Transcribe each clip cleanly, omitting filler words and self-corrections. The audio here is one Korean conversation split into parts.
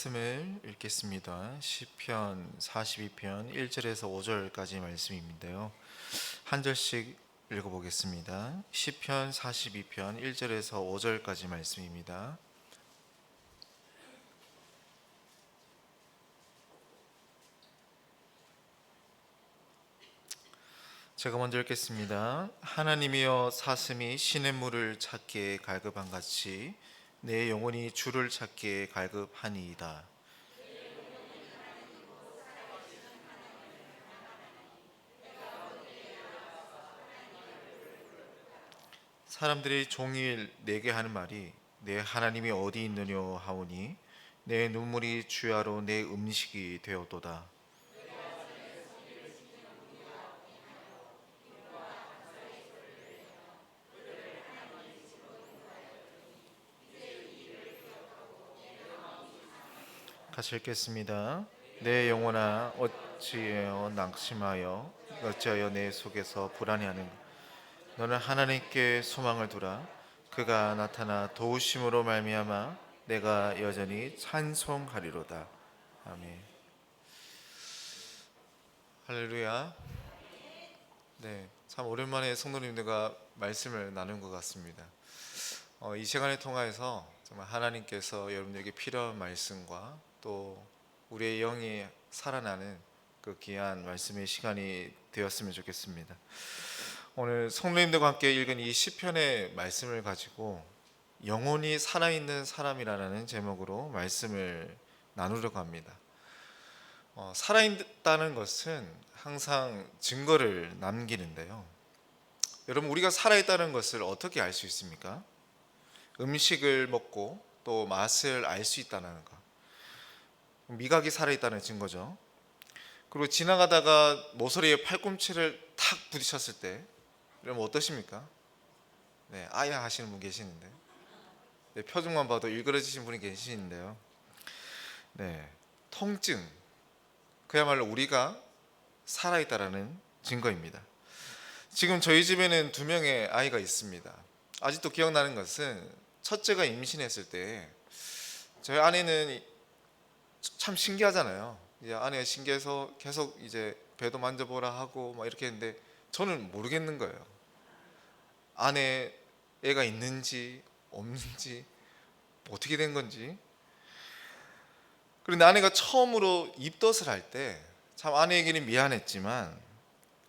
말씀을 읽겠습니다. 시편 42편 1절에서 5절까지 말씀인데요. 한 절씩 읽어보겠습니다. 시편 42편 1절에서 5절까지 말씀입니다. 제가 먼저 읽겠습니다. 하나님이여, 사슴이 시냇물을 찾기에 갈급한 같이 내 영혼이 주를 찾기에 갈급하니이다. 사람들이 종일 내게 하는 말이 내 하나님이 어디 있느냐 하오니 내 눈물이 주야로 내 음식이 되었도다. 같이 읽겠습니다. 내 영혼아, 어찌하여 낙심하여 어찌하여 내 속에서 불안해하는가. 너는 하나님께 소망을 두라. 그가 나타나 도우심으로 말미암아 내가 여전히 찬송하리로다. 아멘. 할렐루야. 네, 참 오랜만에 성도님들과 말씀을 나눈 것 같습니다. 이 시간을 통하여서 정말 하나님께서 여러분들에게 필요한 말씀과 또 우리의 영이 살아나는 그 귀한 말씀의 시간이 되었으면 좋겠습니다. 오늘 성도님들과 함께 읽은 이 시편의 말씀을 가지고 영혼이 살아있는 사람이라는 제목으로 말씀을 나누려고 합니다. 살아있다는 것은 항상 증거를 남기는데요. 여러분, 우리가 살아있다는 것을 어떻게 알 수 있습니까? 음식을 먹고 또 맛을 알 수 있다는 것, 미각이 살아있다는 증거죠. 그리고 지나가다가 모서리에 팔꿈치를 탁 부딪혔을 때 여러분 어떠십니까? 네, 아야 하시는 분 계시는데, 네, 표정만 봐도 일그러지신 분이 계시는데요. 네, 통증, 그야말로 우리가 살아있다라는 증거입니다. 지금 저희 집에는 2명의 아이가 있습니다. 아직도 기억나는 것은 첫째가 임신했을 때 저희 아내는 참 신기하잖아요. 이제 아내가 신기해서 계속 이제 배도 만져보라 하고 막 이렇게 했는데 저는 모르겠는 거예요. 안에 애가 있는지 없는지 어떻게 된 건지. 그런데 아내가 처음으로 입덧을 할 때 참 아내에게는 미안했지만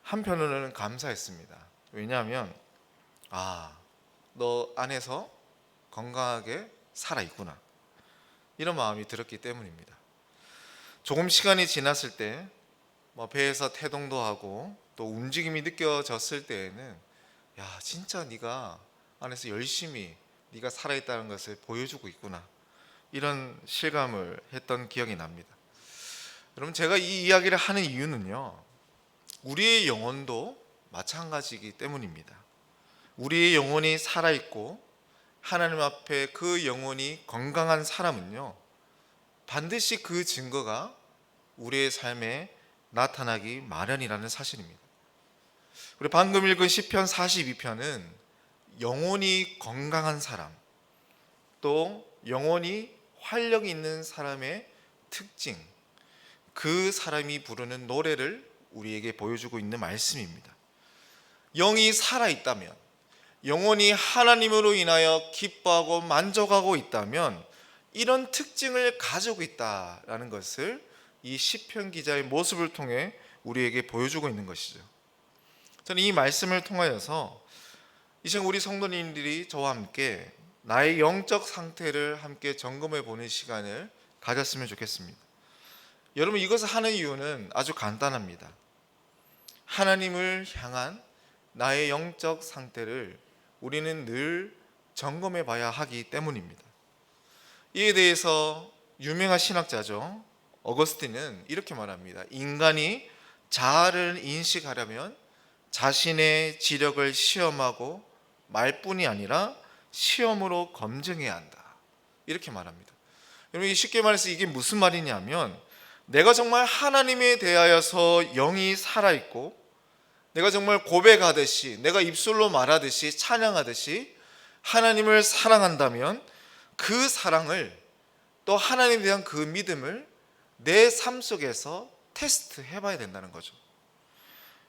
한편으로는 감사했습니다. 왜냐하면 너 안에서 건강하게 살아있구나, 이런 마음이 들었기 때문입니다. 조금 시간이 지났을 때 배에서 태동도 하고 또 움직임이 느껴졌을 때에는 진짜 네가 안에서 열심히 네가 살아있다는 것을 보여주고 있구나, 이런 실감을 했던 기억이 납니다. 여러분, 제가 이 이야기를 하는 이유는요, 우리의 영혼도 마찬가지이기 때문입니다. 우리의 영혼이 살아있고 하나님 앞에 그 영혼이 건강한 사람은요, 반드시 그 증거가 우리의 삶에 나타나기 마련이라는 사실입니다. 우리 방금 읽은 시편 42편은 영혼이 건강한 사람, 또 영혼이 활력이 있는 사람의 특징, 그 사람이 부르는 노래를 우리에게 보여주고 있는 말씀입니다. 영이 살아있다면, 영혼이 하나님으로 인하여 기뻐하고 만족하고 있다면 이런 특징을 가지고 있다라는 것을 이 시편 기자의 모습을 통해 우리에게 보여주고 있는 것이죠. 저는 이 말씀을 통하여서 이제 우리 성도님들이 저와 함께 나의 영적 상태를 함께 점검해 보는 시간을 가졌으면 좋겠습니다. 여러분, 이것을 하는 이유는 아주 간단합니다. 하나님을 향한 나의 영적 상태를 우리는 늘 점검해 봐야 하기 때문입니다. 이에 대해서 유명한 신학자죠, 어거스틴은 이렇게 말합니다. 인간이 자아를 인식하려면 자신의 지력을 시험하고 말뿐이 아니라 시험으로 검증해야 한다, 이렇게 말합니다. 여러분, 쉽게 말해서 이게 무슨 말이냐면, 내가 정말 하나님에 대하여서 영이 살아있고 내가 정말 고백하듯이, 내가 입술로 말하듯이, 찬양하듯이 하나님을 사랑한다면 그 사랑을 또 또 하나님에 대한 그 믿음을 내 삶 속에서 테스트 해봐야 된다는 거죠.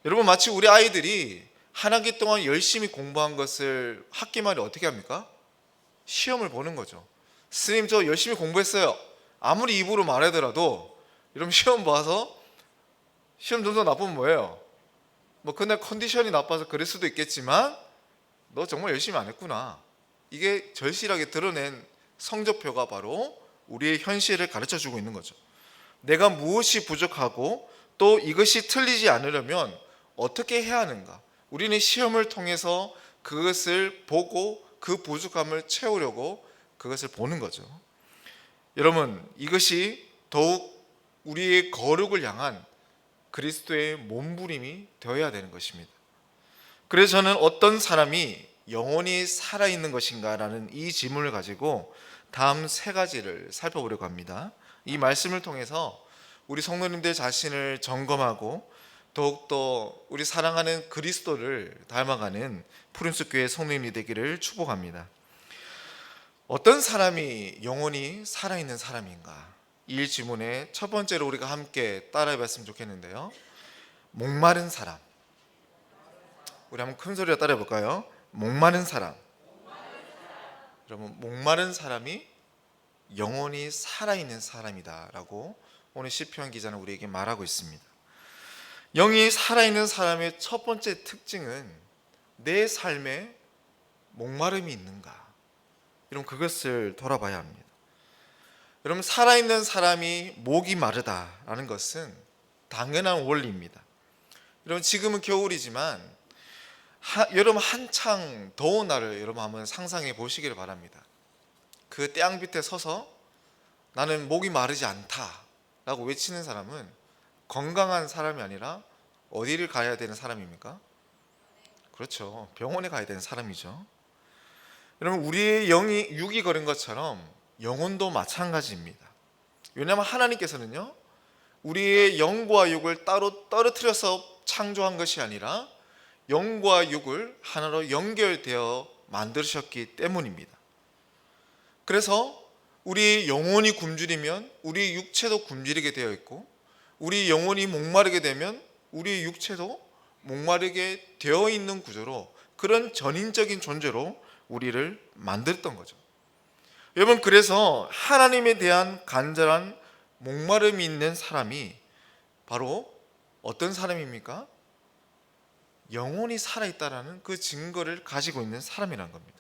여러분, 마치 우리 아이들이 한 학기 동안 열심히 공부한 것을 학기 말에 어떻게 합니까? 시험을 보는 거죠. 스님, 저 열심히 공부했어요. 아무리 입으로 말하더라도 여러분, 시험 봐서 시험 점수 나쁘면 뭐예요? 뭐 그날 컨디션이 나빠서 그럴 수도 있겠지만 너 정말 열심히 안 했구나. 이게 절실하게 드러낸 성적표가 바로 우리의 현실을 가르쳐 주고 있는 거죠. 내가 무엇이 부족하고 또 이것이 틀리지 않으려면 어떻게 해야 하는가? 우리는 시험을 통해서 그것을 보고 그 부족함을 채우려고 그것을 보는 거죠. 여러분, 이것이 더욱 우리의 거룩을 향한 그리스도의 몸부림이 되어야 되는 것입니다. 그래서 저는 어떤 사람이 영원히 살아있는 것인가 라는 이 질문을 가지고 다음 세 가지를 살펴보려고 합니다. 이 말씀을 통해서 우리 성도님들 자신을 점검하고 더욱더 우리 사랑하는 그리스도를 닮아가는 푸른숲 교회 성도님이 되기를 축복합니다. 어떤 사람이 영원히 살아있는 사람인가? 이 질문에 첫 번째로 우리가 함께 따라해 봤으면 좋겠는데요. 목마른 사람. 우리 한번 큰 소리로 따라해 볼까요? 목마른 사람. 여러분, 목마른 사람이 영원히 살아있는 사람이다라고 오늘 시편 기자는 우리에게 말하고 있습니다. 영이 살아있는 사람의 첫 번째 특징은 내 삶에 목마름이 있는가? 여러분, 그것을 돌아봐야 합니다. 여러분, 살아있는 사람이 목이 마르다라는 것은 당연한 원리입니다. 여러분, 지금은 겨울이지만 여러분 한창 더운 날을 여러분 한번 상상해 보시기를 바랍니다. 그 태양 밑에 서서 나는 목이 마르지 않다라고 외치는 사람은 건강한 사람이 아니라 어디를 가야 되는 사람입니까? 그렇죠. 병원에 가야 되는 사람이죠. 여러분, 우리의 영이 육이 걸은 것처럼 영혼도 마찬가지입니다. 왜냐하면 하나님께서는요, 우리의 영과 육을 따로 떨어뜨려서 창조한 것이 아니라 영과 육을 하나로 연결되어 만드셨기 때문입니다. 그래서 우리 영혼이 굶주리면 우리 육체도 굶주리게 되어 있고, 우리 영혼이 목마르게 되면 우리 육체도 목마르게 되어 있는 구조로, 그런 전인적인 존재로 우리를 만들었던 거죠. 여러분, 그래서 하나님에 대한 간절한 목마름이 있는 사람이 바로 어떤 사람입니까? 영혼이 살아있다라는 그 증거를 가지고 있는 사람이라는 겁니다.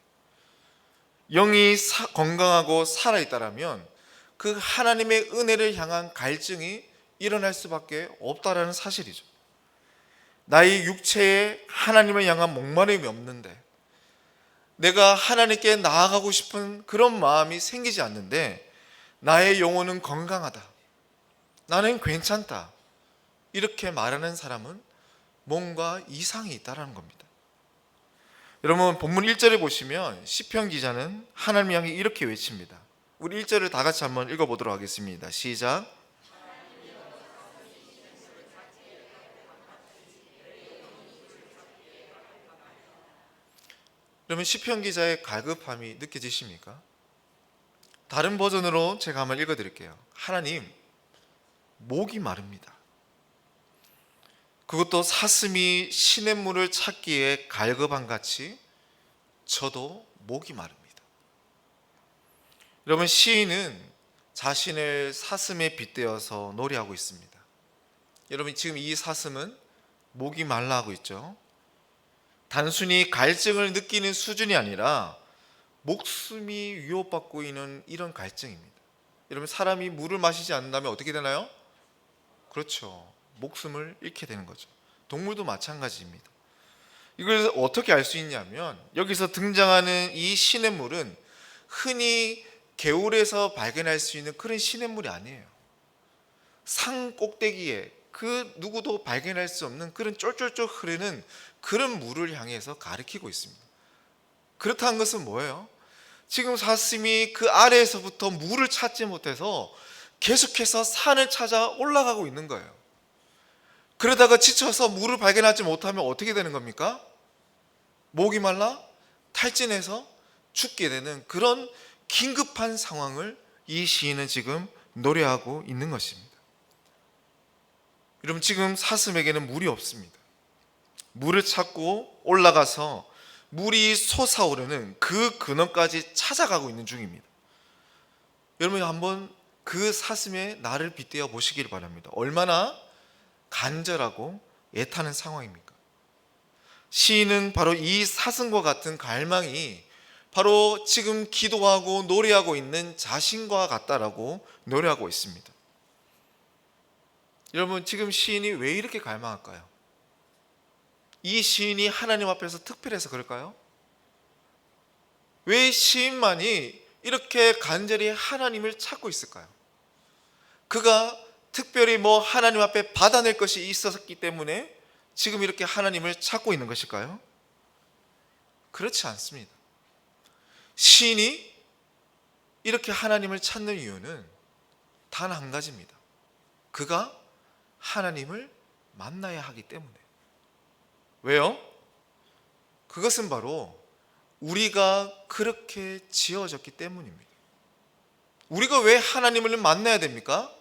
영이 건강하고 살아있다라면 그 하나님의 은혜를 향한 갈증이 일어날 수밖에 없다라는 사실이죠. 나의 육체에 하나님을 향한 목마름이 없는데, 내가 하나님께 나아가고 싶은 그런 마음이 생기지 않는데 나의 영혼은 건강하다, 나는 괜찮다, 이렇게 말하는 사람은 뭔가 이상이 있다는 겁니다. 여러분, 본문 1절에 보시면 시편 기자는 하나님 향해 이렇게 외칩니다. 우리 1절을 다 같이 한번 읽어보도록 하겠습니다. 시작. 여러분, 시편 기자의 갈급함이 느껴지십니까? 다른 버전으로 제가 한번 읽어드릴게요. 하나님, 목이 마릅니다. 그것도 사슴이 시냇물을 찾기에 갈급한 같이 저도 목이 마릅니다. 여러분, 시인은 자신을 사슴에 빗대어서 노래하고 있습니다. 여러분, 지금 이 사슴은 목이 말라 하고 있죠. 단순히 갈증을 느끼는 수준이 아니라 목숨이 위협받고 있는 이런 갈증입니다. 여러분, 사람이 물을 마시지 않는다면 어떻게 되나요? 그렇죠. 목숨을 잃게 되는 거죠. 동물도 마찬가지입니다. 이걸 어떻게 알 수 있냐면, 여기서 등장하는 이 시냇물은 흔히 개울에서 발견할 수 있는 그런 시냇물이 아니에요. 산 꼭대기에 그 누구도 발견할 수 없는 그런 쫄쫄쫄 흐르는 그런 물을 향해서 가리키고 있습니다. 그렇다는 것은 뭐예요? 지금 사슴이 그 아래에서부터 물을 찾지 못해서 계속해서 산을 찾아 올라가고 있는 거예요. 그러다가 지쳐서 물을 발견하지 못하면 어떻게 되는 겁니까? 목이 말라 탈진해서 죽게 되는 그런 긴급한 상황을 이 시인은 지금 노래하고 있는 것입니다. 여러분, 지금 사슴에게는 물이 없습니다. 물을 찾고 올라가서 물이 솟아오르는 그 근원까지 찾아가고 있는 중입니다. 여러분, 한번 그 사슴의 나를 빗대어 보시길 바랍니다. 얼마나 간절하고 애타는 상황입니까? 시인은 바로 이 사슴과 같은 갈망이 바로 지금 기도하고 노래하고 있는 자신과 같다라고 노래하고 있습니다. 여러분, 지금 시인이 왜 이렇게 갈망할까요? 이 시인이 하나님 앞에서 특별해서 그럴까요? 왜 시인만이 이렇게 간절히 하나님을 찾고 있을까요? 그가 특별히 하나님 앞에 받아낼 것이 있었기 때문에 지금 이렇게 하나님을 찾고 있는 것일까요? 그렇지 않습니다. 시인이 이렇게 하나님을 찾는 이유는 단 한 가지입니다. 그가 하나님을 만나야 하기 때문에. 왜요? 그것은 바로 우리가 그렇게 지어졌기 때문입니다. 우리가 왜 하나님을 만나야 됩니까?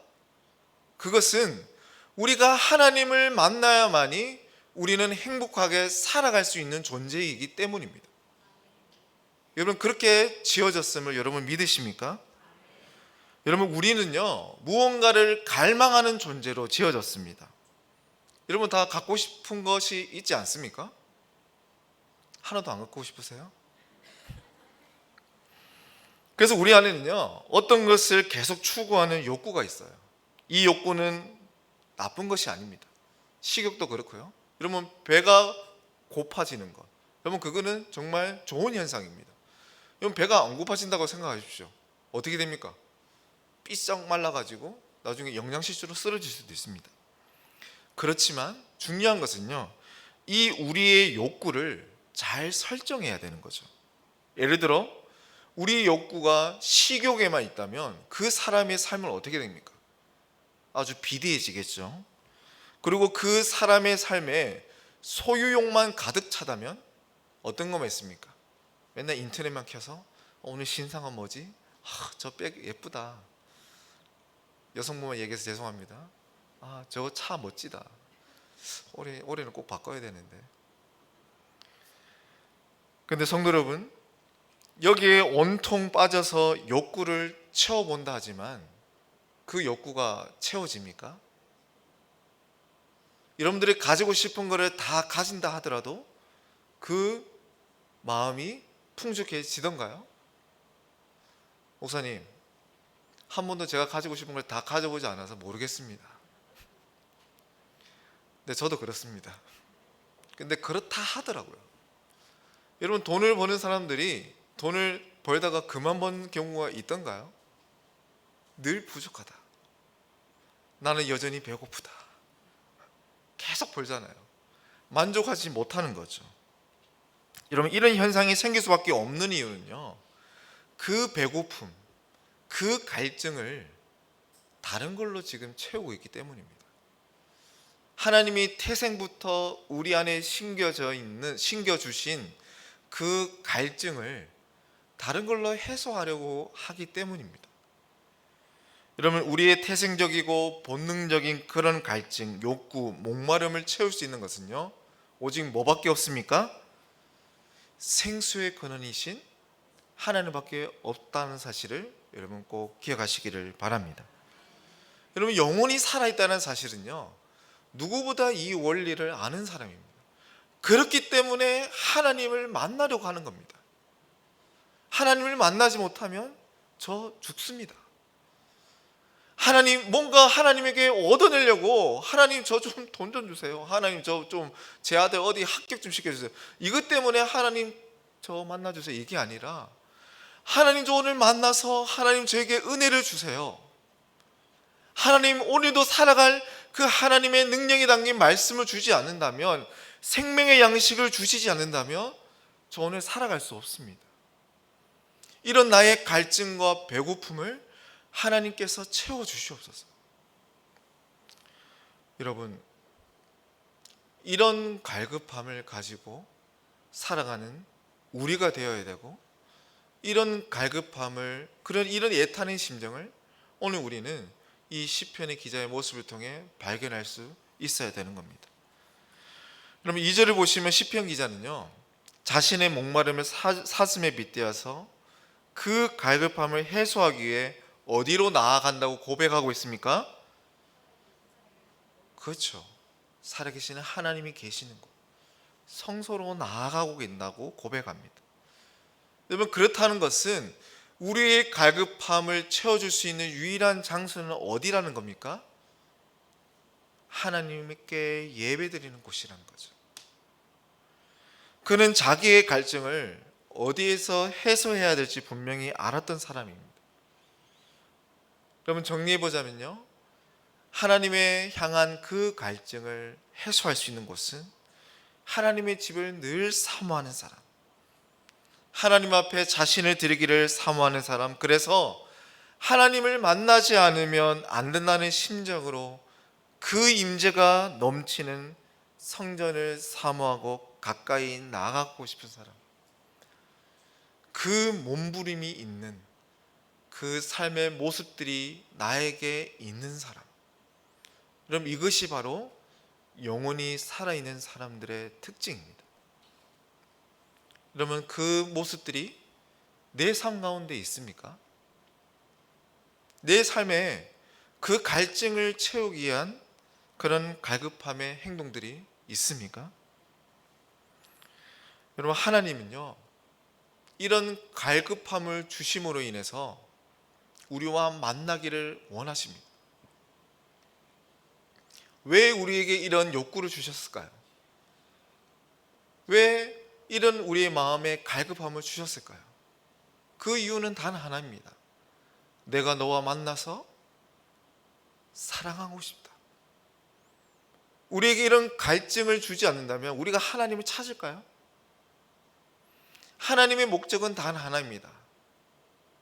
그것은 우리가 하나님을 만나야만이 우리는 행복하게 살아갈 수 있는 존재이기 때문입니다. 여러분, 그렇게 지어졌음을 여러분 믿으십니까? 여러분, 우리는요, 무언가를 갈망하는 존재로 지어졌습니다. 여러분, 다 갖고 싶은 것이 있지 않습니까? 하나도 안 갖고 싶으세요? 그래서 우리 안에는요, 어떤 것을 계속 추구하는 욕구가 있어요. 이 욕구는 나쁜 것이 아닙니다. 식욕도 그렇고요. 여러분, 배가 고파지는 것, 여러분, 그거는 정말 좋은 현상입니다. 여러분, 배가 안 고파진다고 생각하십시오. 어떻게 됩니까? 삐쩍 말라가지고 나중에 영양실조로 쓰러질 수도 있습니다. 그렇지만 중요한 것은요, 이 우리의 욕구를 잘 설정해야 되는 거죠. 예를 들어 우리 욕구가 식욕에만 있다면 그 사람의 삶은 어떻게 됩니까? 아주 비대해지겠죠. 그리고 그 사람의 삶에 소유욕만 가득 차다면 어떤 거만 있습니까? 맨날 인터넷만 켜서 오늘 신상은 뭐지? 저 백 예쁘다. 여성분만 얘기해서 죄송합니다. 저거 차 멋지다. 올해는 꼭 바꿔야 되는데. 근데 성도 여러분, 여기에 온통 빠져서 욕구를 채워본다 하지만 그 욕구가 채워집니까? 여러분들이 가지고 싶은 거를 다 가진다 하더라도 그 마음이 풍족해지던가요? 목사님, 한 번도 제가 가지고 싶은 걸 다 가져보지 않아서 모르겠습니다. 근데 저도 그렇습니다. 근데 그렇다 하더라고요. 여러분, 돈을 버는 사람들이 돈을 벌다가 그만 번 경우가 있던가요? 늘 부족하다. 나는 여전히 배고프다. 계속 벌잖아요. 만족하지 못하는 거죠. 여러분, 이런 현상이 생길 수밖에 없는 이유는요, 그 배고픔, 그 갈증을 다른 걸로 지금 채우고 있기 때문입니다. 하나님이 태생부터 우리 안에 심겨주신 그 갈증을 다른 걸로 해소하려고 하기 때문입니다. 여러분, 우리의 태생적이고 본능적인 그런 갈증, 욕구, 목마름을 채울 수 있는 것은요, 오직 뭐밖에 없습니까? 생수의 근원이신 하나님밖에 없다는 사실을 여러분 꼭 기억하시기를 바랍니다. 여러분, 영혼이 살아있다는 사실은요, 누구보다 이 원리를 아는 사람입니다. 그렇기 때문에 하나님을 만나려고 하는 겁니다. 하나님을 만나지 못하면 저 죽습니다. 뭔가 하나님에게 얻어내려고, 하나님 저 좀 돈 좀 주세요. 하나님 제 아들 어디 합격 좀 시켜주세요. 이것 때문에 하나님 저 만나주세요. 이게 아니라, 하나님 저 오늘 만나서 하나님 저에게 은혜를 주세요. 하나님 오늘도 살아갈 그 하나님의 능력이 담긴 말씀을 주지 않는다면, 생명의 양식을 주시지 않는다면 저 오늘 살아갈 수 없습니다. 이런 나의 갈증과 배고픔을 하나님께서 채워주시옵소서. 여러분, 이런 갈급함을 가지고 살아가는 우리가 되어야 되고, 이런 갈급함을, 이런 애타는 심정을 오늘 우리는 이 시편의 기자의 모습을 통해 발견할 수 있어야 되는 겁니다. 그러면 2절을 보시면 시편 기자는요, 자신의 목마름을 사슴에 빗대어서 그 갈급함을 해소하기 위해 어디로 나아간다고 고백하고 있습니까? 그렇죠. 살아계시는 하나님이 계시는 곳, 성소로 나아가고 계신다고 고백합니다. 여러분, 그렇다는 것은 우리의 갈급함을 채워줄 수 있는 유일한 장소는 어디라는 겁니까? 하나님께 예배드리는 곳이라는 거죠. 그는 자기의 갈증을 어디에서 해소해야 될지 분명히 알았던 사람입니다. 여러분, 정리해보자면요, 하나님의 향한 그 갈증을 해소할 수 있는 곳은 하나님의 집을 늘 사모하는 사람, 하나님 앞에 자신을 드리기를 사모하는 사람, 그래서 하나님을 만나지 않으면 안 된다는 심정으로 그 임재가 넘치는 성전을 사모하고 가까이 나아가고 싶은 사람, 그 몸부림이 있는 그 삶의 모습들이 나에게 있는 사람, 그럼 이것이 바로 영혼이 살아있는 사람들의 특징입니다. 그러면 그 모습들이 내 삶 가운데 있습니까? 내 삶에 그 갈증을 채우기 위한 그런 갈급함의 행동들이 있습니까? 여러분, 하나님은요, 이런 갈급함을 주심으로 인해서 우리와 만나기를 원하십니다. 왜 우리에게 이런 욕구를 주셨을까요? 왜 이런 우리의 마음에 갈급함을 주셨을까요? 그 이유는 단 하나입니다. 내가 너와 만나서 사랑하고 싶다. 우리에게 이런 갈증을 주지 않는다면 우리가 하나님을 찾을까요? 하나님의 목적은 단 하나입니다.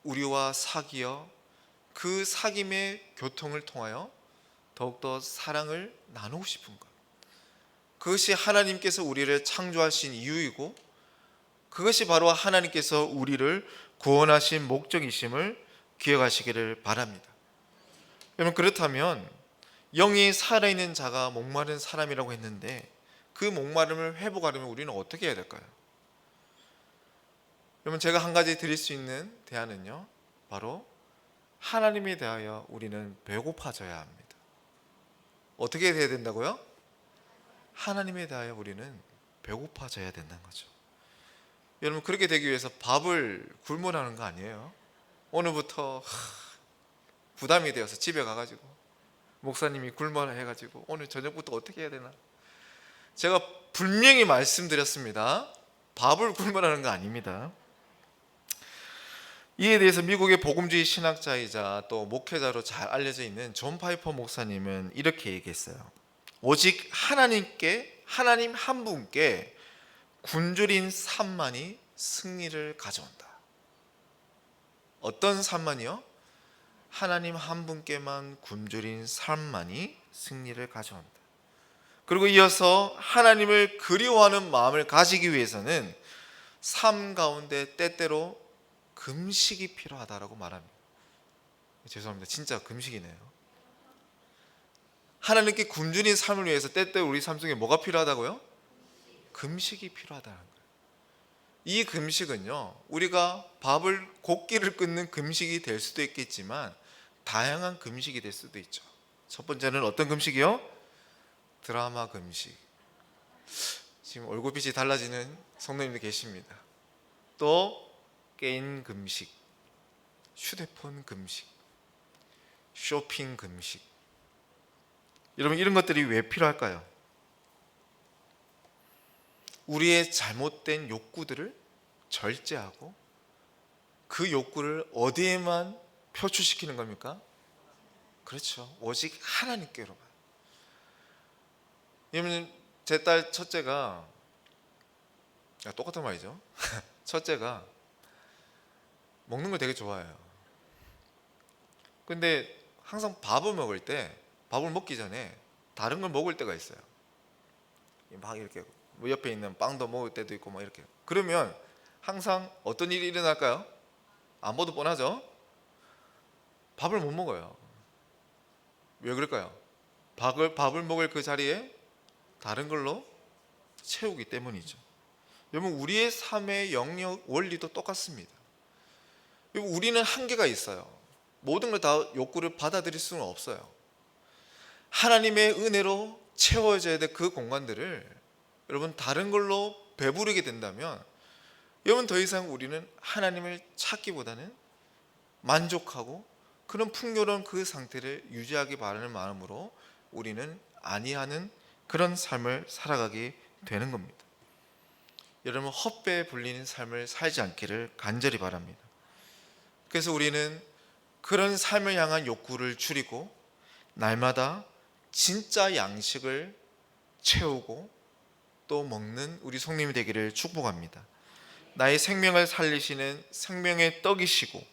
우리와 사귀어 그 사귐의 교통을 통하여 더욱더 사랑을 나누고 싶은 것, 그것이 하나님께서 우리를 창조하신 이유이고 그것이 바로 하나님께서 우리를 구원하신 목적이심을 기억하시기를 바랍니다. 여러분, 그렇다면 영이 살아있는 자가 목마른 사람이라고 했는데 그 목마름을 회복하려면 우리는 어떻게 해야 될까요? 여러분, 제가 한 가지 드릴 수 있는 대안은요, 바로 하나님에 대하여 우리는 배고파져야 합니다. 어떻게 해야 된다고요? 하나님에 대하여 우리는 배고파져야 된다는 거죠. 여러분, 그렇게 되기 위해서 밥을 굶으라는 거 아니에요. 오늘부터 부담이 되어서 집에 가가지고 목사님이 굶어라 해가지고 오늘 저녁부터 어떻게 해야 되나, 제가 분명히 말씀드렸습니다. 밥을 굶으라는 거 아닙니다. 이에 대해서 미국의 복음주의 신학자이자 또 목회자로 잘 알려져 있는 존 파이퍼 목사님은 이렇게 얘기했어요. 오직 하나님 한 분께 굶주린 삶만이 승리를 가져온다. 어떤 삶만이요? 하나님 한 분께만 굶주린 삶만이 승리를 가져온다. 그리고 이어서 하나님을 그리워하는 마음을 가지기 위해서는 삶 가운데 때때로 금식이 필요하다라고 말합니다. 죄송합니다. 진짜 금식이네요. 하나님께 굶주린 삶을 위해서 때때로 우리 삶 속에 뭐가 필요하다고요? 금식이 필요하다는 거예요. 이 금식은요, 우리가 곡기를 끊는 금식이 될 수도 있겠지만 다양한 금식이 될 수도 있죠. 첫 번째는 어떤 금식이요? 드라마 금식. 지금 얼굴빛이 달라지는 성도님들 계십니다. 또 게임 금식, 휴대폰 금식, 쇼핑 금식. 여러분, 이런 것들이 왜 필요할까요? 우리의 잘못된 욕구들을 절제하고 그 욕구를 어디에만 표출시키는 겁니까? 그렇죠. 오직 하나님께로만. 여러분, 제 딸 첫째가, 똑같은 말이죠. 첫째가 먹는 걸 되게 좋아해요. 근데 항상 밥을 먹기 전에 다른 걸 먹을 때가 있어요. 막 이렇게 옆에 있는 빵도 먹을 때도 있고 막 이렇게. 그러면 항상 어떤 일이 일어날까요? 안 봐도 뻔하죠. 밥을 못 먹어요. 왜 그럴까요? 밥을 먹을 그 자리에 다른 걸로 채우기 때문이죠. 여러분, 우리의 삶의 영역 원리도 똑같습니다. 여러분, 우리는 한계가 있어요. 모든 걸 다 욕구를 받아들일 수는 없어요. 하나님의 은혜로 채워져야 될 그 공간들을 여러분 다른 걸로 배부르게 된다면 여러분 더 이상 우리는 하나님을 찾기보다는 만족하고 그런 풍요로운 그 상태를 유지하기 바라는 마음으로 우리는 아니하는 그런 삶을 살아가게 되는 겁니다. 여러분, 헛배에 불리는 삶을 살지 않기를 간절히 바랍니다. 그래서 우리는 그런 삶을 향한 욕구를 줄이고 날마다 진짜 양식을 채우고 또 먹는 우리 성님이 되기를 축복합니다. 나의 생명을 살리시는 생명의 떡이시고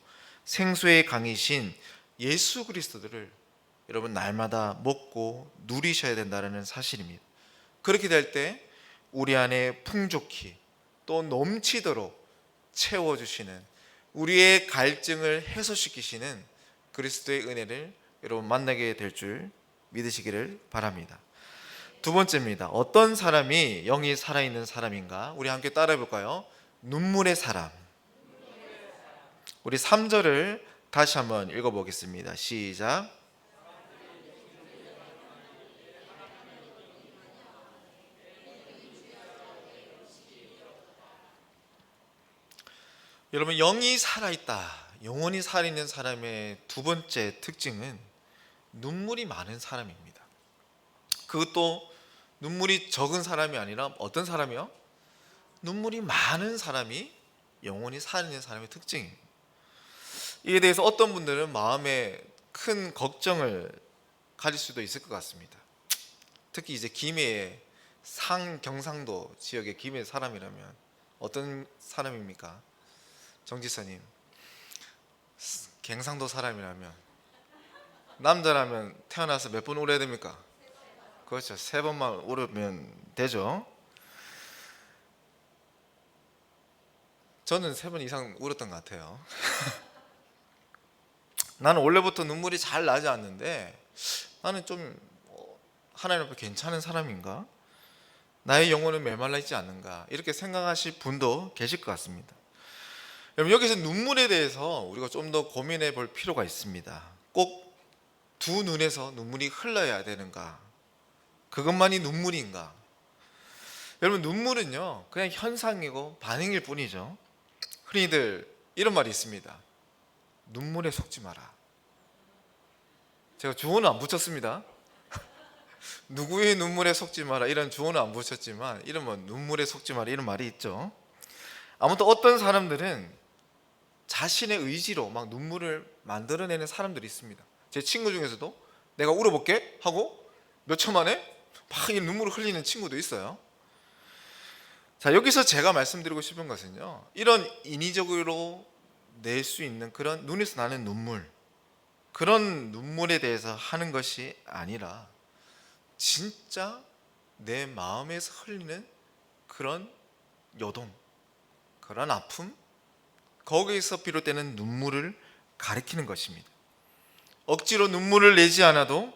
생수의 강이신 예수 그리스도를 여러분 날마다 먹고 누리셔야 된다는 사실입니다. 그렇게 될 때 우리 안에 풍족히 또 넘치도록 채워주시는, 우리의 갈증을 해소시키시는 그리스도의 은혜를 여러분 만나게 될 줄 믿으시기를 바랍니다. 두 번째입니다. 어떤 사람이 영이 살아있는 사람인가? 우리 함께 따라해 볼까요? 눈물의 사람. 우리 3절을 다시 한번 읽어보겠습니다. 시작. 여러분, 영이 살아있다, 영혼이 살아있는 사람의 두 번째 특징은 눈물이 많은 사람입니다. 그것도 눈물이 적은 사람이 아니라 어떤 사람이요? 눈물이 많은 사람이 영혼이 살아있는 사람의 특징입니다. 이에 대해서 어떤 분들은 마음에 큰 걱정을 가질 수도 있을 것 같습니다. 특히 이제 김해의 상경상도 지역의 김해 사람이라면 어떤 사람입니까? 정지사님, 경상도 사람이라면 남자라면 태어나서 몇 번 울어야 됩니까? 그렇죠, 3번만 울으면 되죠. 저는 3번 이상 울었던 것 같아요. 나는 원래부터 눈물이 잘 나지 않는데 나는 좀 하나님 앞에 괜찮은 사람인가? 나의 영혼은 메말라 있지 않는가? 이렇게 생각하실 분도 계실 것 같습니다. 여러분, 여기서 눈물에 대해서 우리가 좀 더 고민해 볼 필요가 있습니다. 꼭 두 눈에서 눈물이 흘러야 되는가? 그것만이 눈물인가? 여러분, 눈물은요 그냥 현상이고 반응일 뿐이죠. 흔히들 이런 말이 있습니다. 눈물에 속지 마라. 제가 주어는 안 붙였습니다. 누구의 눈물에 속지 마라 이런 주어는 안 붙였지만 이런 뭐 눈물에 속지 마라 이런 말이 있죠. 아무튼 어떤 사람들은 자신의 의지로 막 눈물을 만들어내는 사람들이 있습니다. 제 친구 중에서도 내가 울어볼게 하고 몇 초 만에 막 눈물을 흘리는 친구도 있어요. 자, 여기서 제가 말씀드리고 싶은 것은요, 이런 인위적으로 낼 수 있는 그런 눈에서 나는 눈물, 그런 눈물에 대해서 하는 것이 아니라 진짜 내 마음에서 흘리는 그런 요동, 그런 아픔, 거기에서 비롯되는 눈물을 가리키는 것입니다. 억지로 눈물을 내지 않아도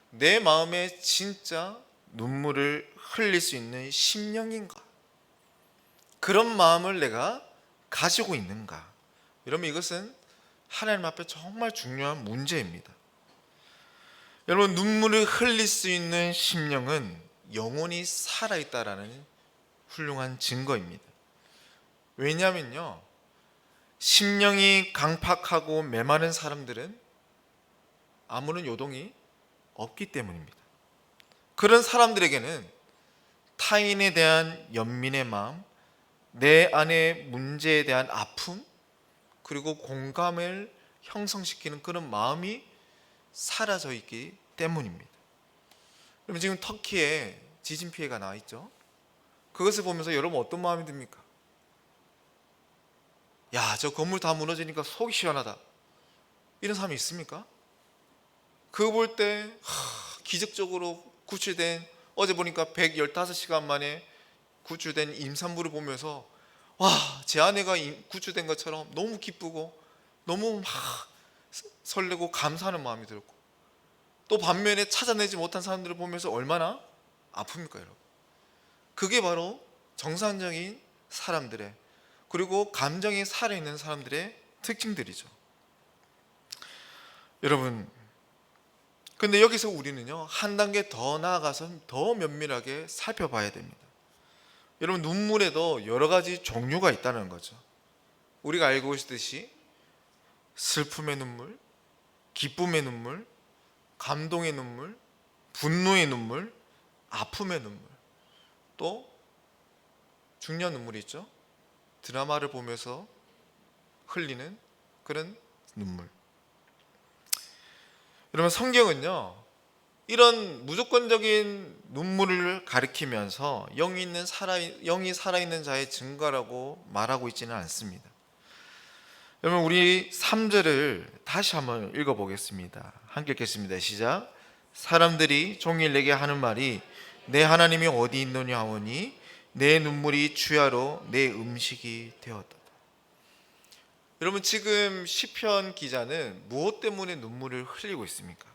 내 마음에 진짜 눈물을 흘릴 수 있는 심령인가? 그런 마음을 내가 가지고 있는가? 여러분, 이것은 하나님 앞에 정말 중요한 문제입니다. 여러분, 눈물을 흘릴 수 있는 심령은 영혼이 살아있다라는 훌륭한 증거입니다. 왜냐하면요, 심령이 강팍하고 메마른 사람들은 아무런 요동이 없기 때문입니다. 그런 사람들에게는 타인에 대한 연민의 마음, 내 안의 문제에 대한 아픔, 그리고 공감을 형성시키는 그런 마음이 사라져 있기 때문입니다. 그럼 지금 터키에 지진 피해가 나 있죠. 그것을 보면서 여러분 어떤 마음이 듭니까? 야, 저 건물 다 무너지니까 속이 시원하다, 이런 사람이 있습니까? 그거 볼 때 기적적으로 구출된, 어제 보니까 115시간 만에 구출된 임산부를 보면서 와, 제 아내가 구출된 것처럼 너무 기쁘고 너무 막 설레고 감사하는 마음이 들고, 또 반면에 찾아내지 못한 사람들을 보면서 얼마나 아픕니까 여러분? 그게 바로 정상적인 사람들의, 그리고 감정이 살아있는 사람들의 특징들이죠. 여러분, 근데 여기서 우리는요, 한 단계 더 나아가서 더 면밀하게 살펴봐야 됩니다. 여러분, 눈물에도 여러 가지 종류가 있다는 거죠. 우리가 알고 있듯이 슬픔의 눈물, 기쁨의 눈물, 감동의 눈물, 분노의 눈물, 아픔의 눈물, 또 중요한 눈물이 있죠. 드라마를 보면서 흘리는 그런 눈물. 여러분, 성경은요, 이런 무조건적인 눈물을 가리키면서 영이 살아있는 자의 증거라고 말하고 있지는 않습니다. 여러분, 우리 3절을 다시 한번 읽어보겠습니다. 함께 읽겠습니다. 시작. 사람들이 종일 내게 하는 말이 내 하나님이 어디 있느냐 하오니 내 눈물이 주야로 내 음식이 되었다. 여러분, 지금 시편 기자는 무엇 때문에 눈물을 흘리고 있습니까?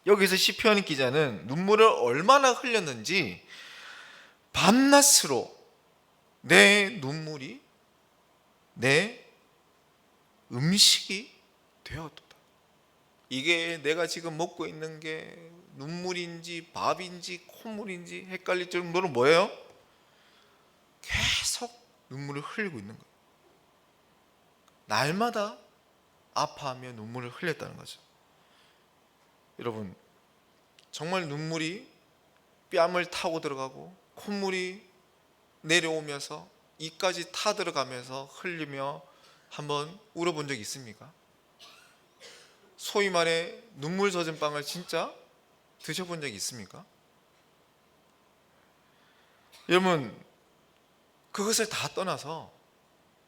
여기서 시편 기자는 눈물을 얼마나 흘렸는지, 밤낮으로 내 눈물이 내 음식이 되었다. 이게 내가 지금 먹고 있는 게 눈물인지 밥인지 콧물인지 헷갈릴 정도로 뭐예요? 계속 눈물을 흘리고 있는 거예요. 날마다 아파하며 눈물을 흘렸다는 거죠. 여러분, 정말 눈물이 뺨을 타고 들어가고 콧물이 내려오면서 이까지 타 들어가면서 흘리며 한번 울어본 적 있습니까? 소위 말해 눈물 젖은 빵을 진짜 드셔본 적이 있습니까? 여러분, 그것을 다 떠나서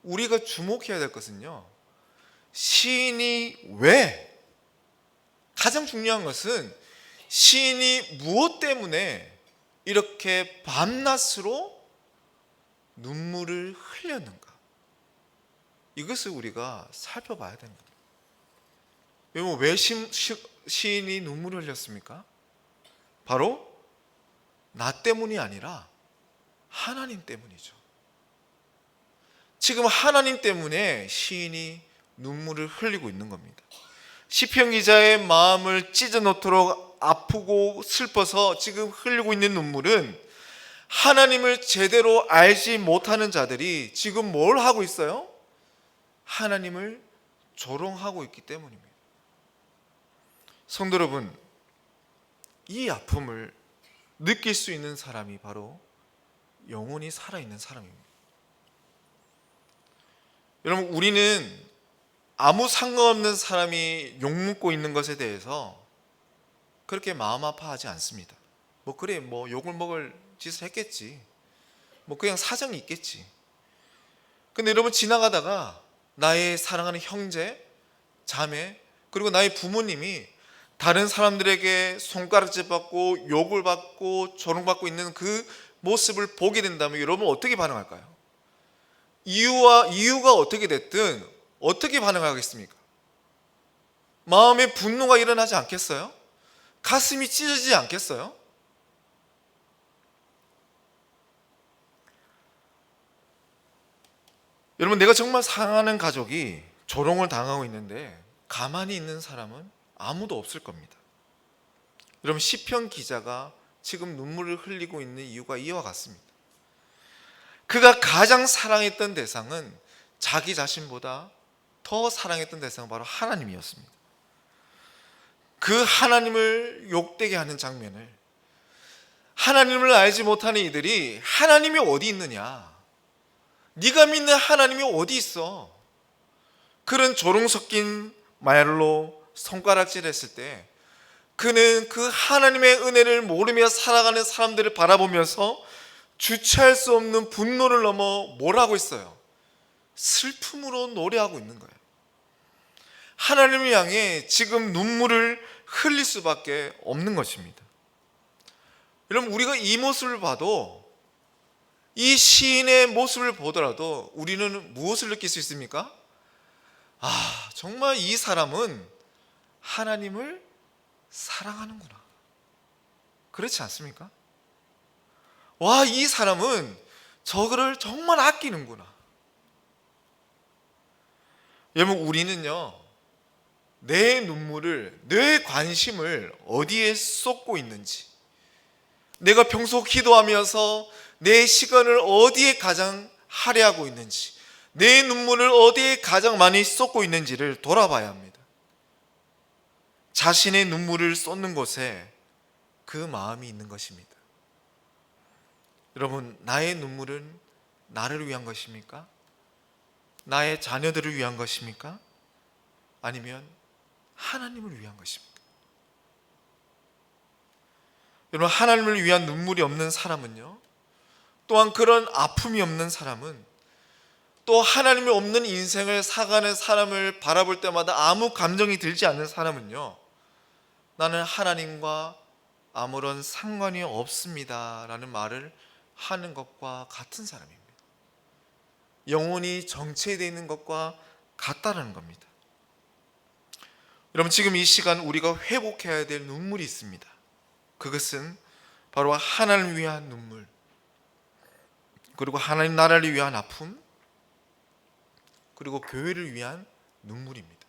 우리가 주목해야 될 것은요, 시인이 왜, 가장 중요한 것은 시인이 무엇 때문에 이렇게 밤낮으로 눈물을 흘렸는가, 이것을 우리가 살펴봐야 됩니다. 여러분, 왜 시인이 눈물을 흘렸습니까? 바로 나 때문이 아니라 하나님 때문이죠. 지금 하나님 때문에 시인이 눈물을 흘리고 있는 겁니다. 시편 기자의 마음을 찢어놓도록 아프고 슬퍼서 지금 흘리고 있는 눈물은 하나님을 제대로 알지 못하는 자들이 지금 뭘 하고 있어요? 하나님을 조롱하고 있기 때문입니다. 성도 여러분, 이 아픔을 느낄 수 있는 사람이 바로 영혼이 살아있는 사람입니다. 여러분, 우리는 아무 상관없는 사람이 욕먹고 있는 것에 대해서 그렇게 마음 아파하지 않습니다. 그래, 욕을 먹을 짓을 했겠지, 그냥 사정이 있겠지. 근데 여러분, 지나가다가 나의 사랑하는 형제, 자매, 그리고 나의 부모님이 다른 사람들에게 손가락질 받고 욕을 받고 조롱받고 있는 그 모습을 보게 된다면 여러분 어떻게 반응할까요? 이유가 어떻게 됐든 어떻게 반응하겠습니까? 마음에 분노가 일어나지 않겠어요? 가슴이 찢어지지 않겠어요? 여러분, 내가 정말 사랑하는 가족이 조롱을 당하고 있는데 가만히 있는 사람은 아무도 없을 겁니다. 여러분, 시편 기자가 지금 눈물을 흘리고 있는 이유가 이와 같습니다. 그가 가장 사랑했던 대상은 자기 자신보다 더 사랑했던 대상은 바로 하나님이었습니다. 그 하나님을 욕되게 하는 장면을, 하나님을 알지 못하는 이들이 하나님이 어디 있느냐, 네가 믿는 하나님이 어디 있어, 그런 조롱 섞인 말로 손가락질했을 때 그는 그 하나님의 은혜를 모르며 살아가는 사람들을 바라보면서 주체할 수 없는 분노를 넘어 뭘 하고 있어요? 슬픔으로 노래하고 있는 거예요. 하나님을 향해 지금 눈물을 흘릴 수밖에 없는 것입니다. 여러분, 우리가 이 모습을 봐도 이 시인의 모습을 보더라도 우리는 무엇을 느낄 수 있습니까? 정말 이 사람은 하나님을 사랑하는구나. 그렇지 않습니까? 이 사람은 저거를 정말 아끼는구나. 여러분, 우리는요, 내 눈물을, 내 관심을 어디에 쏟고 있는지, 내가 평소 기도하면서 내 시간을 어디에 가장 할애하고 있는지, 내 눈물을 어디에 가장 많이 쏟고 있는지를 돌아봐야 합니다. 자신의 눈물을 쏟는 곳에 그 마음이 있는 것입니다. 여러분, 나의 눈물은 나를 위한 것입니까? 나의 자녀들을 위한 것입니까? 아니면 하나님을 위한 것입니까? 여러분, 하나님을 위한 눈물이 없는 사람은요, 또한 그런 아픔이 없는 사람은, 또 하나님이 없는 인생을 살아가는 사람을 바라볼 때마다 아무 감정이 들지 않는 사람은요, 나는 하나님과 아무런 상관이 없습니다 라는 말을 하는 것과 같은 사람입니다. 영혼이 정체되어 있는 것과 같다는 겁니다. 여러분, 지금 이 시간 우리가 회복해야 될 눈물이 있습니다. 그것은 바로 하나님을 위한 눈물, 그리고 하나님 나라를 위한 아픔, 그리고 교회를 위한 눈물입니다.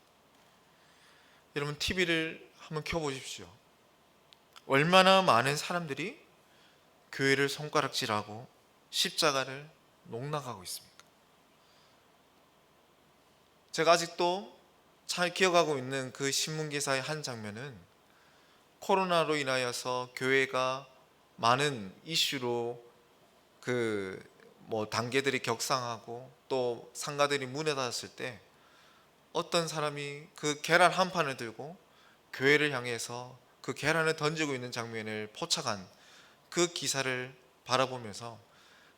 여러분, TV를 한번 켜보십시오. 얼마나 많은 사람들이 교회를 손가락질하고 십자가를 농락하고 있습니까? 제가 아직도 잘 기억하고 있는 그 신문기사의 한 장면은, 코로나로 인하여서 교회가 많은 이슈로 단계들이 격상하고 또 상가들이 문에 닫았을 때 어떤 사람이 그 계란 한 판을 들고 교회를 향해서 그 계란을 던지고 있는 장면을 포착한 그 기사를 바라보면서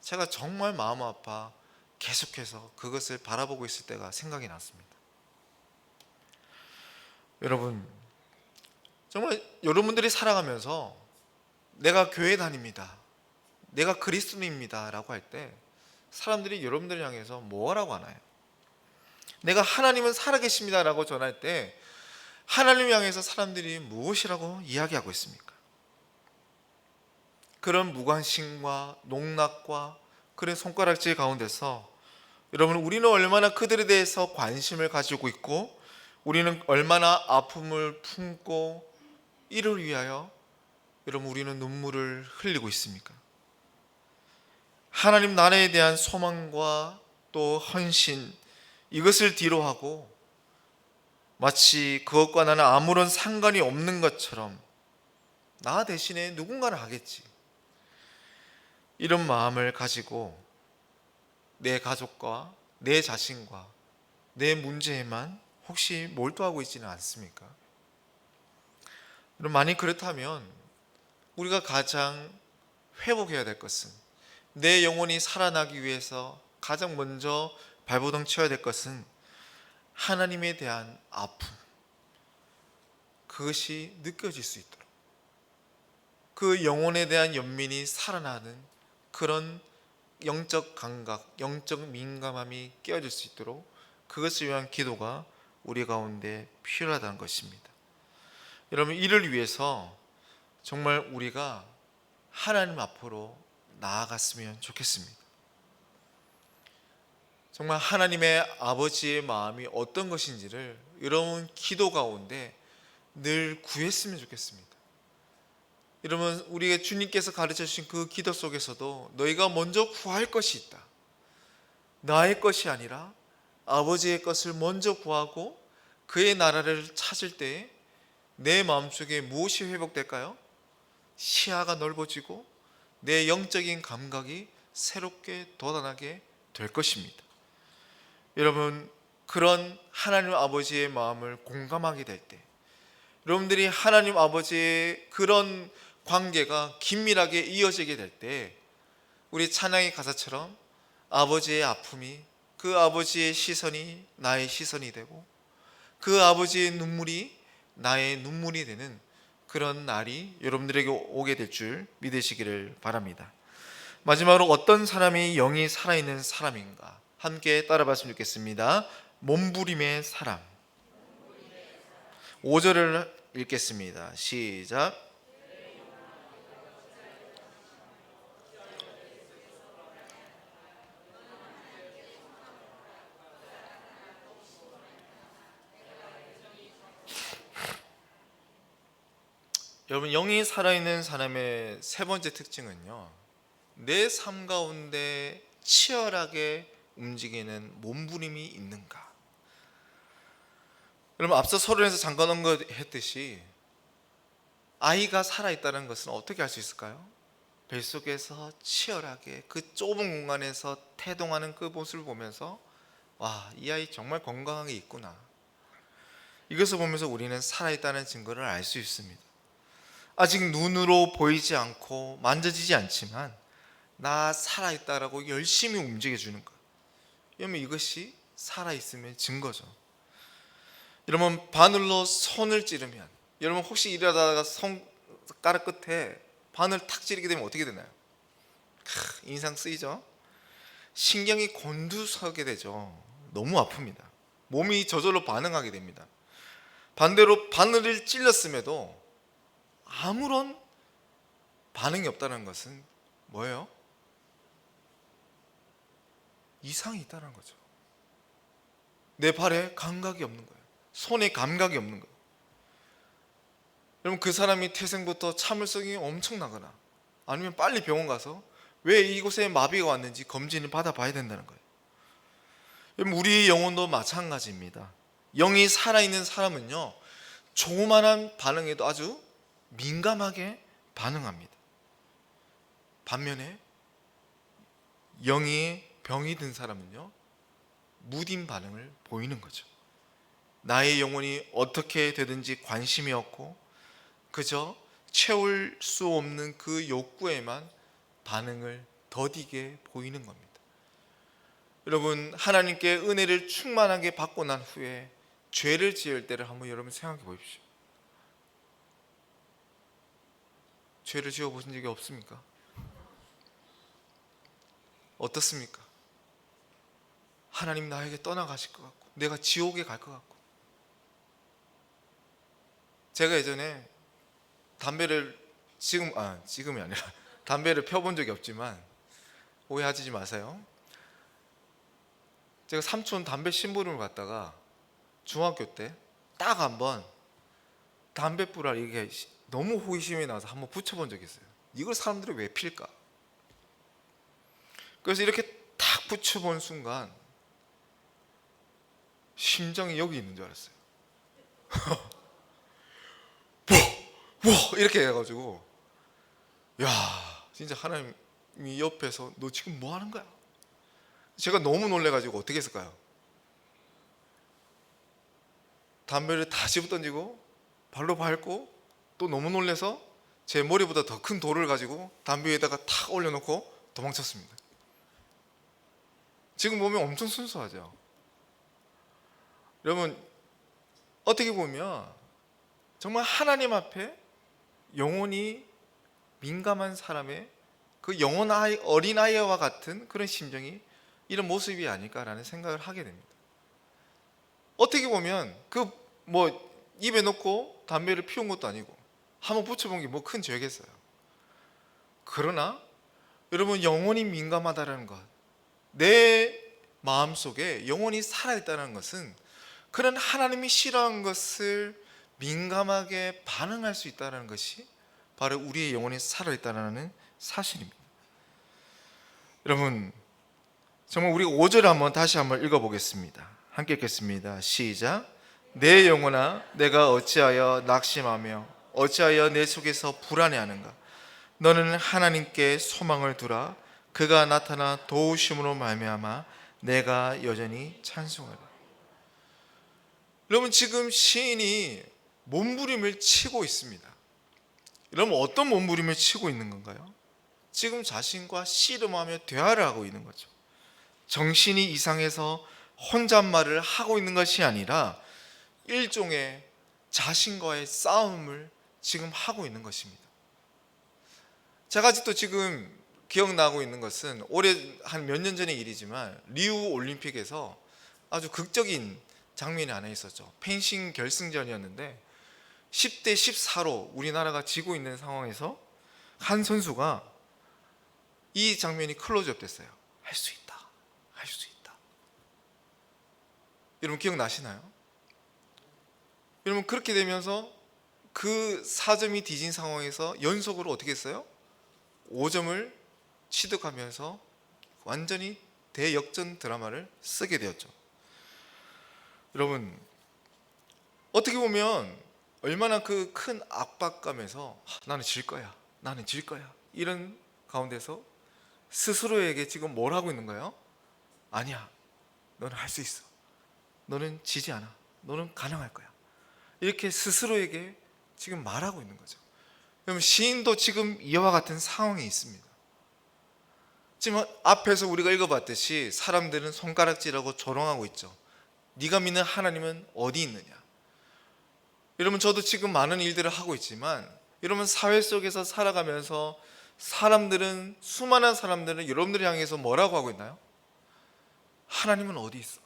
제가 정말 마음 아파 계속해서 그것을 바라보고 있을 때가 생각이 났습니다. 여러분, 정말 여러분들이 살아가면서 내가 교회 다닙니다, 내가 그리스도인입니다 라고 할 때 사람들이 여러분들을 향해서 뭐라고 하나요? 내가 하나님은 살아계십니다 라고 전할 때 하나님을 향해서 사람들이 무엇이라고 이야기하고 있습니까? 그런 무관심과 농락과 그런 손가락질 가운데서 여러분, 우리는 얼마나 그들에 대해서 관심을 가지고 있고, 우리는 얼마나 아픔을 품고 이를 위하여 여러분 우리는 눈물을 흘리고 있습니까? 하나님 나라에 대한 소망과 또 헌신, 이것을 뒤로하고 마치 그것과 나는 아무런 상관이 없는 것처럼 나 대신에 누군가는 하겠지, 이런 마음을 가지고 내 가족과 내 자신과 내 문제에만 혹시 몰두하고 있지는 않습니까? 만약 그렇다면 우리가 가장 회복해야 될 것은, 내 영혼이 살아나기 위해서 가장 먼저 발버둥 쳐야 될 것은 하나님에 대한 아픔, 그것이 느껴질 수 있도록, 그 영혼에 대한 연민이 살아나는 그런 영적 감각, 영적 민감함이 깨어질 수 있도록 그것을 위한 기도가 우리 가운데 필요하다는 것입니다. 여러분, 이를 위해서 정말 우리가 하나님 앞으로 나아갔으면 좋겠습니다. 정말 하나님의 아버지의 마음이 어떤 것인지를 여러분 기도 가운데 늘 구했으면 좋겠습니다. 여러분, 우리가 주님께서 가르쳐 주신 그 기도 속에서도 너희가 먼저 구할 것이 있다, 나의 것이 아니라 아버지의 것을 먼저 구하고 그의 나라를 찾을 때에 내 마음속에 무엇이 회복될까요? 시야가 넓어지고 내 영적인 감각이 새롭게 돋아나게 될 것입니다. 여러분, 그런 하나님 아버지의 마음을 공감하게 될 때, 여러분들이 하나님 아버지의 그런 관계가 긴밀하게 이어지게 될 때, 우리 찬양의 가사처럼 아버지의 아픔이, 그 아버지의 시선이 나의 시선이 되고 그 아버지의 눈물이 나의 눈물이 되는 그런 날이 여러분들에게 오게 될 줄 믿으시기를 바랍니다. 마지막으로 어떤 사람이 영이 살아있는 사람인가? 함께 따라봤으면 좋겠습니다. 몸부림의 사람. 5절을 읽겠습니다. 시작. 여러분, 영이 살아있는 사람의 세 번째 특징은요, 내 삶 가운데 치열하게 움직이는 몸부림이 있는가. 여러분, 앞서 서론에서 잠깐 언급했듯이 아이가 살아있다는 것은 어떻게 알 수 있을까요? 뱃속에서 치열하게 그 좁은 공간에서 태동하는 그 모습을 보면서, 와, 이 아이 정말 건강하게 있구나, 이것을 보면서 우리는 살아있다는 증거를 알 수 있습니다. 아직 눈으로 보이지 않고 만져지지 않지만 나 살아있다라고 열심히 움직여주는 것, 여러분, 이것이 살아있음의 증거죠. 여러분, 바늘로 손을 찌르면, 여러분 혹시 일하다가 손가락 끝에 바늘 탁 찌르게 되면 어떻게 되나요? 인상 쓰이죠? 신경이 곤두서게 되죠. 너무 아픕니다. 몸이 저절로 반응하게 됩니다. 반대로 바늘을 찔렀음에도 아무런 반응이 없다는 것은 뭐예요? 이상이 있다는 거죠. 내 발에 감각이 없는 거예요. 손에 감각이 없는 거예요. 여러분, 그 사람이 태생부터 참을성이 엄청나거나 아니면 빨리 병원 가서 왜 이곳에 마비가 왔는지 검진을 받아봐야 된다는 거예요. 여러분, 우리 영혼도 마찬가지입니다. 영이 살아있는 사람은요, 조그만한 반응에도 아주 민감하게 반응합니다. 반면에 영이 병이 든 사람은요, 무딘 반응을 보이는 거죠. 나의 영혼이 어떻게 되든지 관심이 없고 그저 채울 수 없는 그 욕구에만 반응을 더디게 보이는 겁니다. 여러분, 하나님께 은혜를 충만하게 받고 난 후에 죄를 지을 때를 한번 여러분 생각해 보십시오. 죄를 지어 보신 적이 없습니까? 어떻습니까? 하나님 나에게 떠나가실 것 같고 내가 지옥에 갈 것 같고. 제가 예전에 담배를 지금이 아니라 담배를 펴본 적이 없지만 오해하지 마세요. 제가 삼촌 담배 심부름을 갔다가 중학교 때 딱 한번 담뱃불알, 이게 너무 호기심이 나서 한번 붙여본 적이 있어요. 이걸 사람들이 왜 필까? 그래서 이렇게 딱 붙여본 순간 심장이 여기 있는 줄 알았어요. 뭐 이렇게 해가지고, 야, 진짜 하나님이 옆에서 너 지금 뭐 하는 거야? 제가 너무 놀래가지고 어떻게 했을까요? 담배를 다 집어 던지고 발로 밟고 또 너무 놀래서 제 머리보다 더 큰 돌을 가지고 담배 위에다가 탁 올려놓고 도망쳤습니다. 지금 보면 엄청 순수하죠. 여러분, 어떻게 보면 정말 하나님 앞에 영혼이 민감한 사람의 그 어린아이와 같은 그런 심정이 이런 모습이 아닐까라는 생각을 하게 됩니다. 어떻게 보면 입에 넣고 담배를 피운 것도 아니고 한번 붙여본 게 뭐 큰 죄겠어요. 그러나 여러분, 영혼이 민감하다는 것, 내 마음속에 영혼이 살아있다는 것은 그런 하나님이 싫어하는 것을 민감하게 반응할 수 있다는 것이 바로 우리의 영혼이 살아있다는 사실입니다. 여러분, 정말 우리가 5절 한번 다시 한번 읽어보겠습니다. 함께 읽겠습니다. 시작. 내 영혼아, 내가 어찌하여 낙심하며 어찌하여 내 속에서 불안해하는가? 너는 하나님께 소망을 두라. 그가 나타나 도우심으로 말미암아 내가 여전히 찬송하리. 여러분, 지금 시인이 몸부림을 치고 있습니다. 여러분, 어떤 몸부림을 치고 있는 건가요? 지금 자신과 씨름하며 대화를 하고 있는 거죠. 정신이 이상해서 혼잣말을 하고 있는 것이 아니라 일종의 자신과의 싸움을 지금 하고 있는 것입니다. 제가 아직도 지금 기억나고 있는 것은 올해 한 몇 년 전의 일이지만 리우 올림픽에서 아주 극적인 장면이 하나 있었죠. 펜싱 결승전이었는데 10대 14로 우리나라가 지고 있는 상황에서 한 선수가 이 장면이 클로즈업 됐어요. 할 수 있다. 할 수 있다. 여러분 기억나시나요? 여러분 그렇게 되면서 그 4점이 뒤진 상황에서 연속으로 어떻게 했어요? 5점을 취득하면서 완전히 대역전 드라마를 쓰게 되었죠. 여러분 어떻게 보면 얼마나 그 큰 압박감에서 나는 질 거야, 나는 질 거야 이런 가운데서 스스로에게 지금 뭘 하고 있는 거예요? 아니야, 너는 할 수 있어, 너는 지지 않아, 너는 가능할 거야, 이렇게 스스로에게 지금 말하고 있는 거죠. 여러분 시인도 지금 이와 같은 상황이 있습니다. 지금 앞에서 우리가 읽어봤듯이 사람들은 손가락질하고 조롱하고 있죠. 네가 믿는 하나님은 어디 있느냐. 여러분 저도 지금 많은 일들을 하고 있지만 여러분 사회 속에서 살아가면서 사람들은, 수많은 사람들은 여러분들을 향해서 뭐라고 하고 있나요? 하나님은 어디 있어?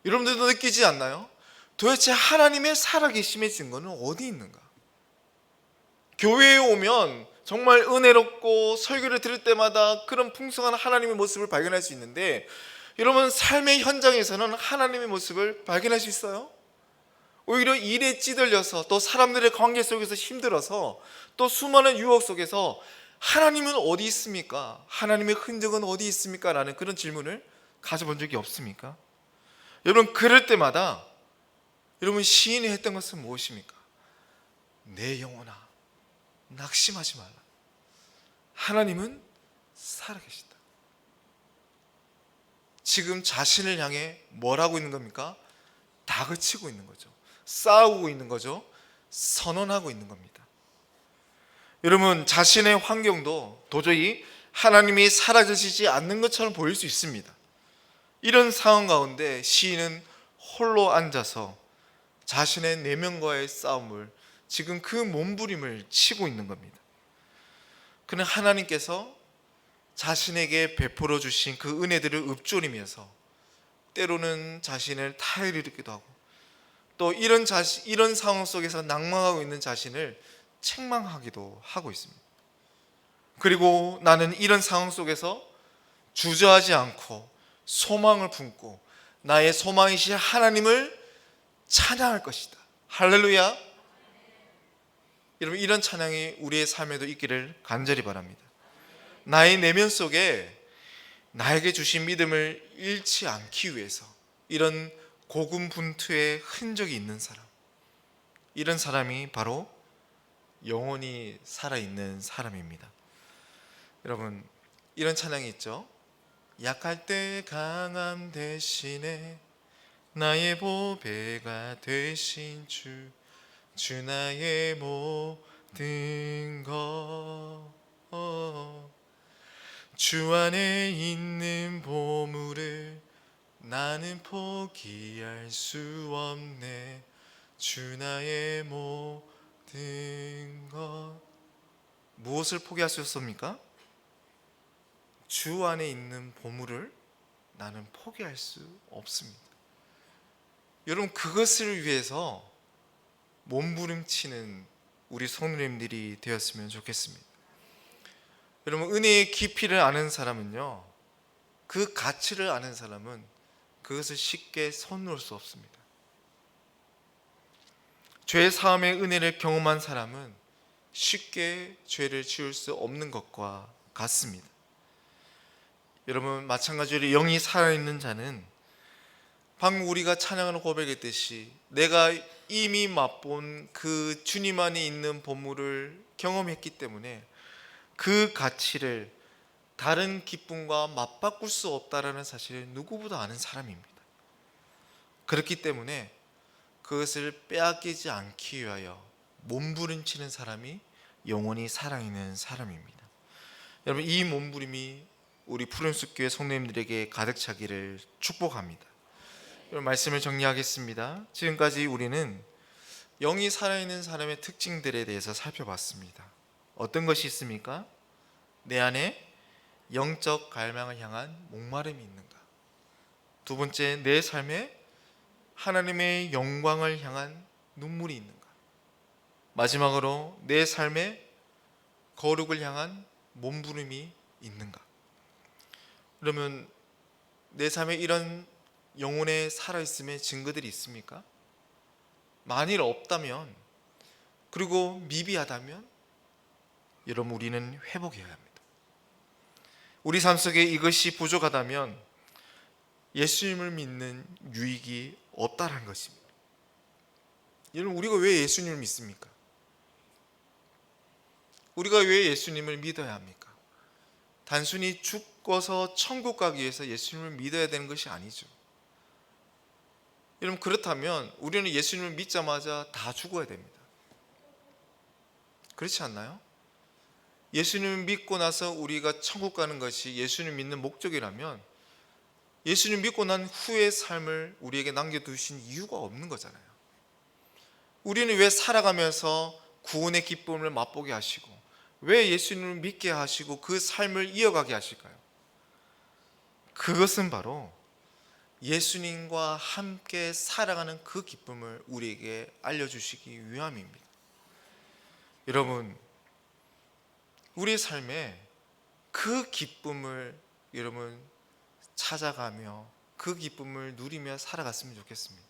여러분들도 느끼지 않나요? 도대체 하나님의 살아계심의 증거는 어디 있는가? 교회에 오면 정말 은혜롭고 설교를 들을 때마다 그런 풍성한 하나님의 모습을 발견할 수 있는데 여러분 삶의 현장에서는 하나님의 모습을 발견할 수 있어요? 오히려 일에 찌들려서 또 사람들의 관계 속에서 힘들어서 또 수많은 유혹 속에서 하나님은 어디 있습니까? 하나님의 흔적은 어디 있습니까? 라는 그런 질문을 가져본 적이 없습니까? 여러분 그럴 때마다 여러분 시인이 했던 것은 무엇입니까? 내 영혼아 낙심하지 말라. 하나님은 살아계시다. 지금 자신을 향해 뭘 하고 있는 겁니까? 다그치고 있는 거죠. 싸우고 있는 거죠. 선언하고 있는 겁니다. 여러분 자신의 환경도 도저히 하나님이 살아계시지 않는 것처럼 보일 수 있습니다. 이런 상황 가운데 시인은 홀로 앉아서 자신의 내면과의 싸움을 지금 그 몸부림을 치고 있는 겁니다. 그는 하나님께서 자신에게 베풀어 주신 그 은혜들을 읊조리면서 때로는 자신을 타일일으키기도 하고 또 이런 상황 속에서 낭망하고 있는 자신을 책망하기도 하고 있습니다. 그리고 나는 이런 상황 속에서 주저하지 않고 소망을 품고 나의 소망이신 하나님을 찬양할 것이다. 할렐루야. 여러분 이런 찬양이 우리의 삶에도 있기를 간절히 바랍니다. 나의 내면 속에 나에게 주신 믿음을 잃지 않기 위해서 이런 고군분투의 흔적이 있는 사람, 이런 사람이 바로 영혼이 살아있는 사람입니다. 여러분 이런 찬양이 있죠. 약할 때 강함 대신에 나의 보배가 되신 주 나의 모든 것, 주 안에 있는 보물을 나는 포기할 수 없네. 주 나의 모든 것. 무엇을 포기할 수 없습니까? 주 안에 있는 보물을 나는 포기할 수 없습니다. 여러분 그것을 위해서 몸부림치는 우리 성도님들이 되었으면 좋겠습니다. 여러분 은혜의 깊이를 아는 사람은요, 그 가치를 아는 사람은 그것을 쉽게 손놓을 수 없습니다. 죄 사함의 은혜를 경험한 사람은 쉽게 죄를 지을 수 없는 것과 같습니다. 여러분 마찬가지로 영이 살아있는 자는 방금 우리가 찬양으로 고백했듯이 내가 이미 맛본 그 주님 안에 있는 보물을 경험했기 때문에 그 가치를 다른 기쁨과 맞바꿀 수 없다라는 사실을 누구보다 아는 사람입니다. 그렇기 때문에 그것을 빼앗기지 않기 위하여 몸부림치는 사람이 영원히 살아있는 사람입니다. 여러분 이 몸부림이 우리 푸른숲교회 성도님들에게 가득 차기를 축복합니다. 여러분 말씀을 정리하겠습니다. 지금까지 우리는 영이 살아있는 사람의 특징들에 대해서 살펴봤습니다. 어떤 것이 있습니까? 내 안에 영적 갈망을 향한 목마름이 있는가? 두 번째, 내 삶에 하나님의 영광을 향한 눈물이 있는가? 마지막으로 내 삶에 거룩을 향한 몸부림이 있는가? 그러면 내 삶에 이런 영혼의 살아있음의 증거들이 있습니까? 만일 없다면, 그리고 미비하다면 여러분 우리는 회복해야 합니다. 우리 삶 속에 이것이 부족하다면 예수님을 믿는 유익이 없다는 것입니다. 여러분 우리가 왜 예수님을 믿습니까? 우리가 왜 예수님을 믿어야 합니까? 단순히 죽어서 천국 가기 위해서 예수님을 믿어야 되는 것이 아니죠. 여러분 그렇다면 우리는 예수님을 믿자마자 다 죽어야 됩니다. 그렇지 않나요? 예수님을 믿고 나서 우리가 천국 가는 것이 예수님을 믿는 목적이라면 예수님 믿고 난 후의 삶을 우리에게 남겨두신 이유가 없는 거잖아요. 우리는 왜 살아가면서 구원의 기쁨을 맛보게 하시고 왜 예수님을 믿게 하시고 그 삶을 이어가게 하실까요? 그것은 바로 예수님과 함께 살아가는 그 기쁨을 우리에게 알려주시기 위함입니다. 여러분 우리의 삶에 그 기쁨을 여러분 찾아가며 그 기쁨을 누리며 살아갔으면 좋겠습니다.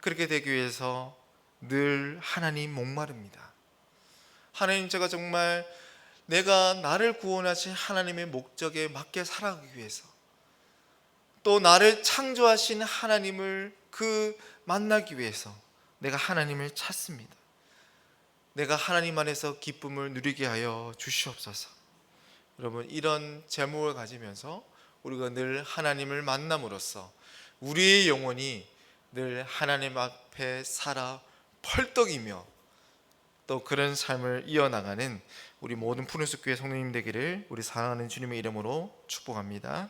그렇게 되기 위해서 늘 하나님 목마릅니다. 하나님, 제가 정말 내가 나를 구원하신 하나님의 목적에 맞게 살아가기 위해서, 또 나를 창조하신 하나님을 만나기 위해서 내가 하나님을 찾습니다. 내가 하나님 안에서 기쁨을 누리게 하여 주시옵소서. 여러분 이런 제목을 가지면서 우리가 늘 하나님을 만남으로써 우리의 영혼이 늘 하나님 앞에 살아 펄떡이며 또 그런 삶을 이어나가는 우리 모든 푸른숲 교회 성도님 되기를 우리 사랑하는 주님의 이름으로 축복합니다.